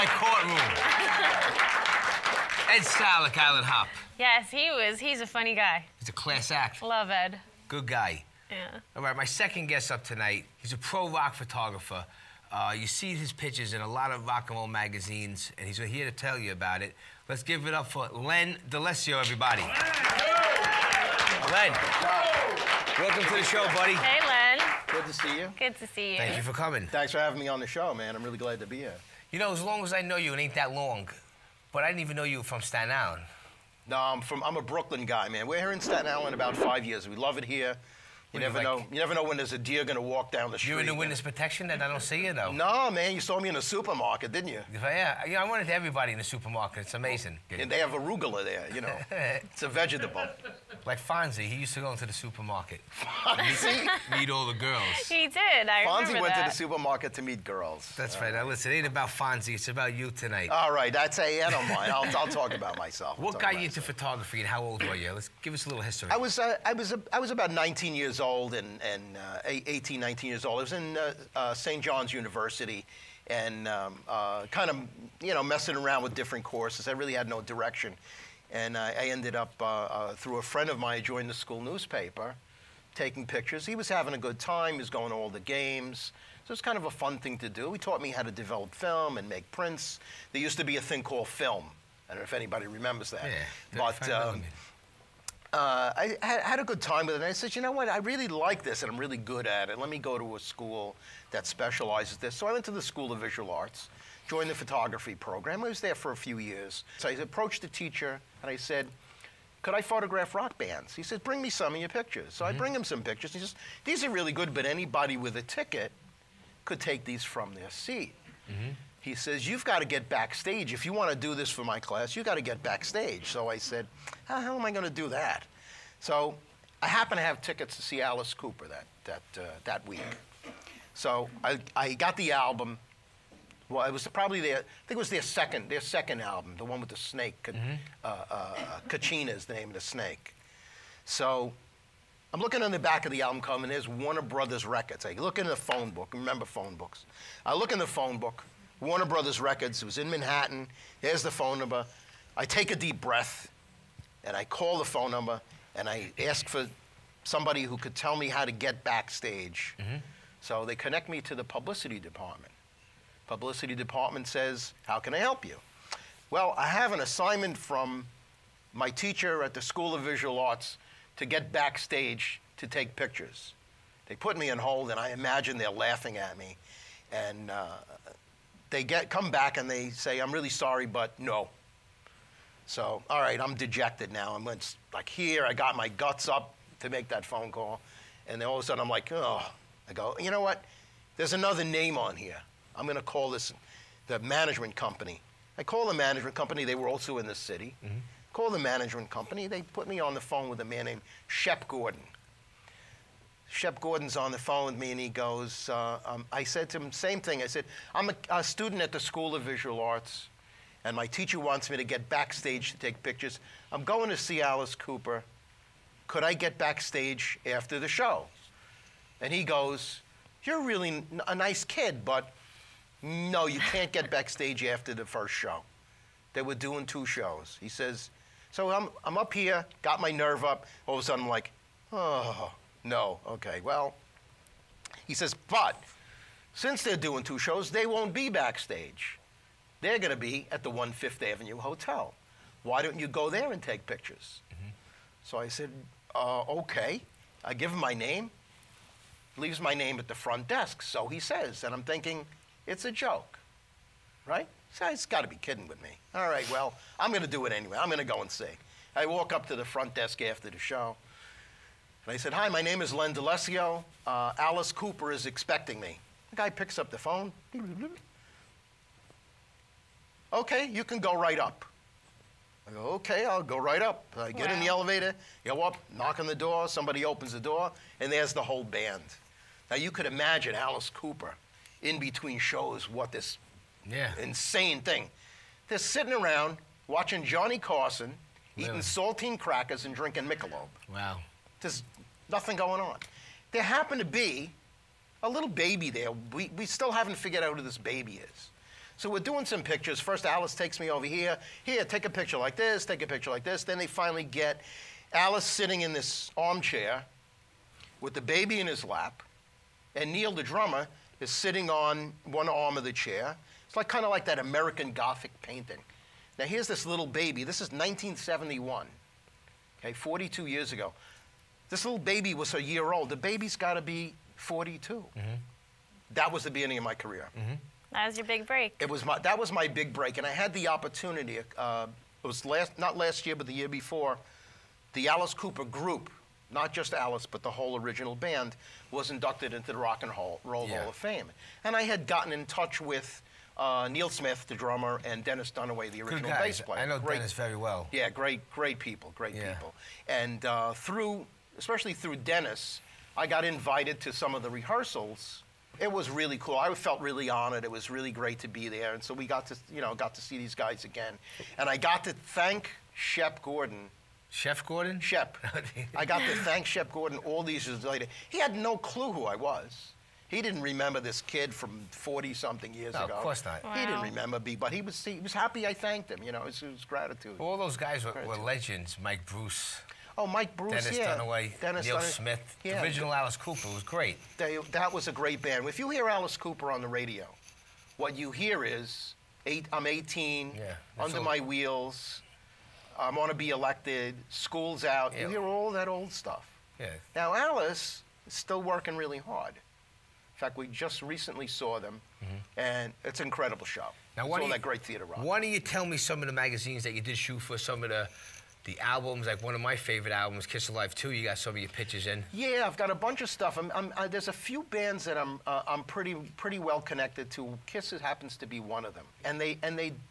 my courtroom. Ed Stalick, Alan Hop. Yes, he's a funny guy. He's a class act. Love Ed. Good guy. Yeah. All right, my second guest up tonight, he's a pro rock photographer. You see his pictures in a lot of rock and roll magazines, and he's here to tell you about it. Let's give it up for Len DeLessio, everybody. Len, welcome to the show, buddy. Hey, Len. Good to see you. Good to see you. Thank you for coming. Thanks for having me on the show, man. I'm really glad to be here. You know, as long as I know you, it ain't that long, but I didn't even know you were from Staten Island. No, I'm a Brooklyn guy, man. We're here in Staten Island about 5 years. We love it here. You never know when there's a deer gonna walk down the street. You're in the witness protection that I don't see you, though. No, man, you saw me in the supermarket, didn't you? Yeah, I went into everybody in the supermarket. It's amazing. And they have arugula there, you know. It's a vegetable. Like Fonzie, he used to go into the supermarket. Fonzie? Meet all the girls. He did, I remember Fonzie went that. to the supermarket to meet girls. That's right. Now listen, it ain't about Fonzie, it's about you tonight. All right, I don't mind. I'll talk about myself. What got you into photography and how old were you? Let's give us a little history. I was about 19 years old and 18, 19 years old. I was in St. John's University and kind of, messing around with different courses. I really had no direction. And I ended up, through a friend of mine, I joined the school newspaper, taking pictures. He was having a good time. He was going to all the games. So it was kind of a fun thing to do. He taught me how to develop film and make prints. There used to be a thing called film. I don't know if anybody remembers that. Yeah, but I had a good time with it. And I said, you know what? I really like this, and I'm really good at it. Let me go to a school that specializes this. So I went to the School of Visual Arts, joined the photography program. I was there for a few years. So I approached the teacher, and I said, could I photograph rock bands? He said, bring me some of your pictures. So I bring him some pictures. He says, these are really good, but anybody with a ticket could take these from their seat. He says, you've got to get backstage. If you want to do this for my class, you've got to get backstage. So I said, how the hell am I going to do that? So I happened to have tickets to see Alice Cooper that week. So I got the album. Well, it was probably I think it was their second album, the one with the snake. Kachina is the name of the snake. So I'm looking on the back of the album cover, and there's Warner Brothers Records. I look in the phone book. Remember phone books. I look in the phone book. Warner Brothers Records. It was in Manhattan. There's the phone number. I take a deep breath, and I call the phone number, and I ask for somebody who could tell me how to get backstage. So they connect me to the publicity department. Publicity department says, how can I help you? Well, I have an assignment from my teacher at the School of Visual Arts to get backstage to take pictures. They put me on hold, and I imagine they're laughing at me. And they come back and they say, I'm really sorry, but no. So, all right, I'm dejected now. I'm like here, I got my guts up to make that phone call. And then all of a sudden I'm like, oh. I go, you know what? There's another name on here. I'm going to call this the management company. I call the management company. They were also in the city. Call the management company. They put me on the phone with a man named Shep Gordon. Shep Gordon's on the phone with me, and he goes, I said to him, same thing. I said, I'm a student at the School of Visual Arts, and my teacher wants me to get backstage to take pictures. I'm going to see Alice Cooper. Could I get backstage after the show? And he goes, you're really a nice kid, but no, you can't get backstage after the first show. They were doing 2 shows. He says, so I'm up here, got my nerve up. All of a sudden I'm like, oh, no, okay, well. He says, but since they're doing 2 shows, they won't be backstage. They're going to be at the 1 Fifth Avenue Hotel. Why don't you go there and take pictures? So I said, okay. I give him my name. Leaves my name at the front desk, so he says. And I'm thinking, it's a joke, right? So he's got to be kidding with me. All right, well, I'm going to do it anyway. I'm going to go and see. I walk up to the front desk after the show, and I said, hi, my name is Len DeLessio. Alice Cooper is expecting me. The guy picks up the phone. Okay, you can go right up. I go, okay, I'll go right up. I get in the elevator, go up, knock on the door, somebody opens the door, and there's the whole band. Now, you could imagine Alice Cooper in between shows, what this insane thing. They're sitting around watching Johnny Carson, eating saltine crackers and drinking Michelob. Wow. There's nothing going on. There happened to be a little baby there. We still haven't figured out who this baby is. So we're doing some pictures. First, Alice takes me over here. Here, take a picture like this, take a picture like this. Then they finally get Alice sitting in this armchair with the baby in his lap, and Neil, the drummer, is sitting on one arm of the chair. It's like kind of like that American Gothic painting. Now, here's this little baby. This is 1971, okay, 42 years ago. This little baby was a year old. The baby's got to be 42. That was the beginning of my career. That was your big break. That was my big break, and I had the opportunity. It was not last year, but the year before. The Alice Cooper group, not just Alice, but the whole original band, was inducted into the Rock and Roll Hall of Fame. And I had gotten in touch with Neil Smith, the drummer, and Dennis Dunaway, the original bass player. I know Dennis very well. Yeah, great people, great people. And especially through Dennis, I got invited to some of the rehearsals. It was really cool. I felt really honored. It was really great to be there. And so we got to see these guys again. And I got to thank Shep Gordon. Chef Gordon? Shep. I got to thank Shep Gordon all these years later. He had no clue who I was. He didn't remember this kid from 40-something years ago. No, of course not. Wow. He didn't remember me, but he was happy I thanked him. You know, it was gratitude. All those guys were legends. Mike Bruce. Oh, Mike Bruce, Dennis Dunaway, Neil Smith. Yeah. The original Alice Cooper was great. That was a great band. If you hear Alice Cooper on the radio, what you hear is, I'm 18, under my wheels, I want to be elected, school's out. You hear all that old stuff. Yeah. Now, Alice is still working really hard. In fact, we just recently saw them, and it's an incredible show. Now, all that great theater rock. Why don't you tell me some of the magazines that you did shoot for, some of the albums, like one of my favorite albums, Kiss Alive 2, you got some of your pictures in. Yeah, I've got a bunch of stuff. There's a few bands that I'm pretty well connected to. Kiss happens to be one of them. And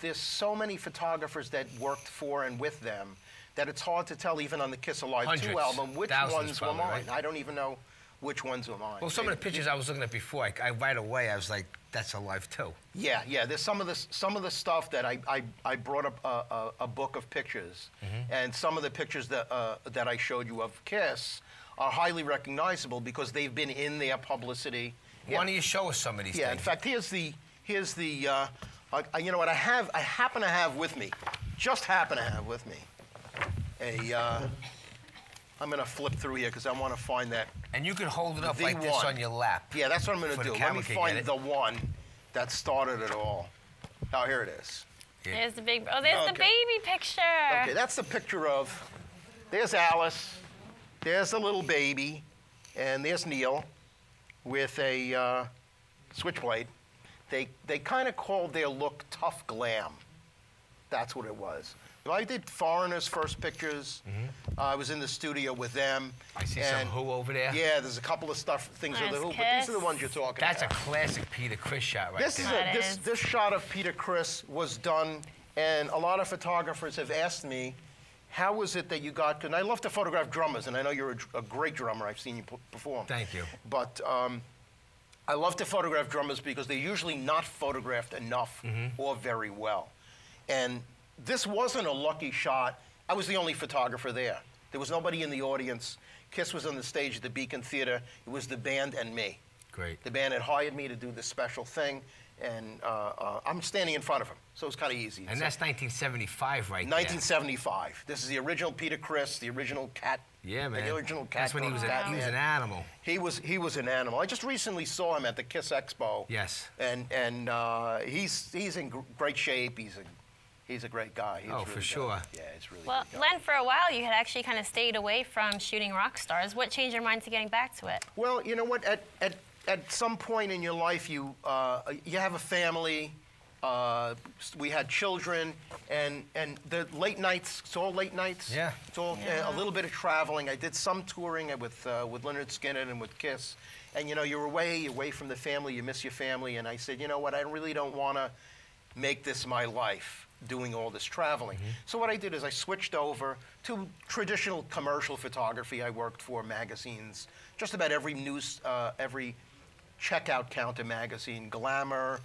there's so many photographers that worked for and with them that it's hard to tell, even on the Kiss Alive 2 album, which ones were mine. Right? I don't even know which ones were mine. Well, some of the pictures I was looking at before, right away I was like, that's Alive 2. Yeah. There's some of the stuff that I brought up a book of pictures, and some of the pictures that I showed you of Kiss are highly recognizable because they've been in their publicity. Why don't you show us some of these things? In fact, here's the you know what I happen to have with me, I'm going to flip through here because I want to find that. And you can hold it up like this on your lap. Yeah, that's what I'm going to do. Let me find the one that started it all. Oh, here it is. Yeah. There's the big. Oh, there's the baby picture. Okay, that's the picture of. There's Alice. There's the little baby, and there's Neil, with a switchblade. They kind of called their look tough glam. That's what it was. I did Foreigner's first pictures. I was in the studio with them. I see some Who over there. Yeah, there's a couple of things with the Who, but these are the ones you're talking about. That's a classic Peter Criss shot right there. This shot of Peter Criss was done, and a lot of photographers have asked me, how was it that you got, and I love to photograph drummers, and I know you're a great drummer. I've seen you perform. Thank you. But I love to photograph drummers because they're usually not photographed enough or very well. And this wasn't a lucky shot. I was the only photographer there. There was nobody in the audience. Kiss was on the stage at the Beacon Theater. It was the band and me. Great. The band had hired me to do this special thing, and I'm standing in front of him, so it was kind of easy. And that's 1975 right 1975. There. This is the original Peter Criss, the original Cat. Yeah, man. The original Cat. That's when he was an animal. He was an animal. I just recently saw him at the Kiss Expo. Yes. And he's in great shape. He's a great guy. He's really for sure. Yeah, it's really well, Len, for a while you had actually kind of stayed away from shooting rock stars. What changed your mind to getting back to it? Well, you know what? At some point in your life, you have a family. We had children, and the late nights. It's all late nights. Yeah. It's all a little bit of traveling. I did some touring with Lynyrd Skynyrd and with Kiss, and you know you're away from the family. You miss your family, and I said, you know what? I really don't want to make this my life, doing all this traveling. So what I did is I switched over to traditional commercial photography. I worked for magazines, just about every checkout counter magazine, Glamour,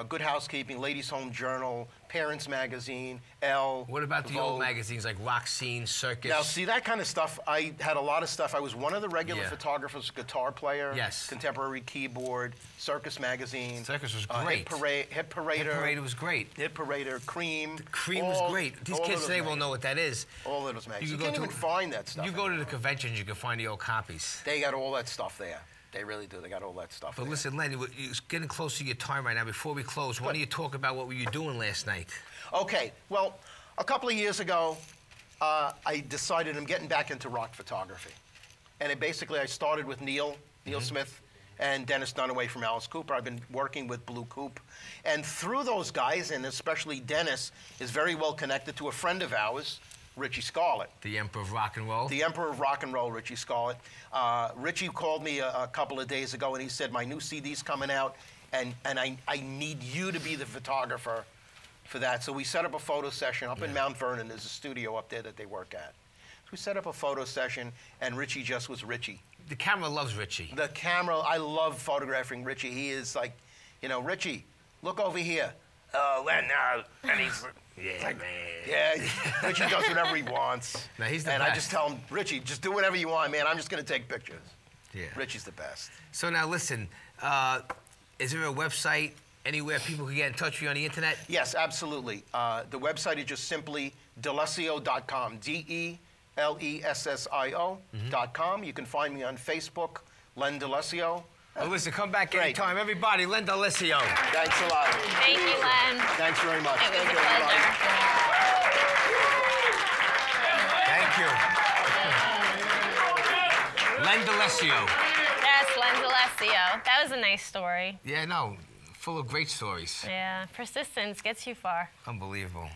Good Housekeeping, Ladies Home Journal, Parents Magazine, Elle. What about the Vogue. old magazines like Rock Scene, Circus? Now, see, that kind of stuff, I had a lot of stuff. I was one of the regular photographers, guitar player, Yes. Contemporary Keyboard, Circus Magazine. Circus was great. Hit Parader. Hit Parader was great. Hit Parader, Cream. Cream was great. These kids today won't know what that is. All of those magazines. You can can't even find that stuff. You go to the conventions, you can find the old copies. They got all that stuff there. They really do. They got all that stuff But there. listen, Len, you're getting close to your time right now. Before we close, why don't you talk about what were you doing last night? Okay, well, a couple of years ago, I decided I'm getting back into rock photography. And I started with Neil Smith, and Dennis Dunaway from Alice Cooper. I've been working with Blue Coupe. And through those guys, and especially Dennis, is very well connected to a friend of ours, Richie Scarlett. The Emperor of Rock and Roll? The Emperor of Rock and Roll, Richie Scarlett. Richie called me a couple of days ago, and he said, my new CD's coming out, and I need you to be the photographer for that. So we set up a photo session up in Mount Vernon. There's a studio up there that they work at. So we set up a photo session, and Richie just was Richie. The camera loves Richie. The camera, I love photographing Richie. He is like, you know, Richie, look over here. Len, and he's Yeah, man. yeah, Richie does whatever he wants. No, he's the and best. I just tell him, Richie, just do whatever you want, man. I'm just going to take pictures. Yeah. Richie's the best. So now listen, is there a website anywhere people can get in touch with you on the internet? Yes, absolutely. The website is just simply DeLessio.com, DeLessio.com. You can find me on Facebook, Len DeLessio. Well, listen, come back Great. anytime. Everybody, Len DeLessio. Thanks a lot. Thank you, Len. Thanks very much. It was Thank a you, everybody. Thank you. Len DeLessio. Yes, Len DeLessio. That was a nice story. Yeah, no, full of great stories. Yeah, persistence gets you far. Unbelievable.